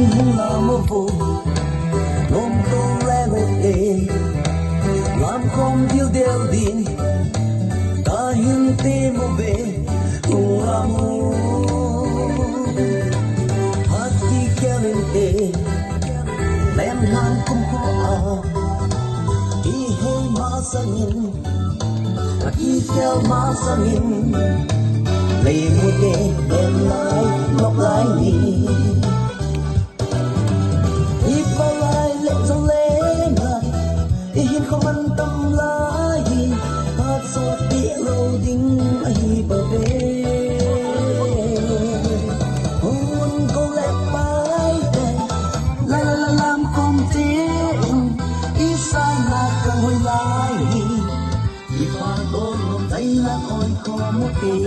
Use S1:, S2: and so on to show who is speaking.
S1: hung làm vô nôm tô lẽ về làm không yêu đều đi ta hiên tê mô về hung làm hát đi kéo lên tê lem ngang không khó đi hơi má sang nhìn đi theo má sang nhìn lấy một đêm đêm lại ngọc lại đi ít bao lại lệ dòng lệ ngài hiên không ăn tâm lại hát giọt địa lâu đinh ai bờ bê hôn câu lệ bài về la la la làm không tiếng ít xa là càng hồi lại đi pha tôn một tay là ôi khó một kỳ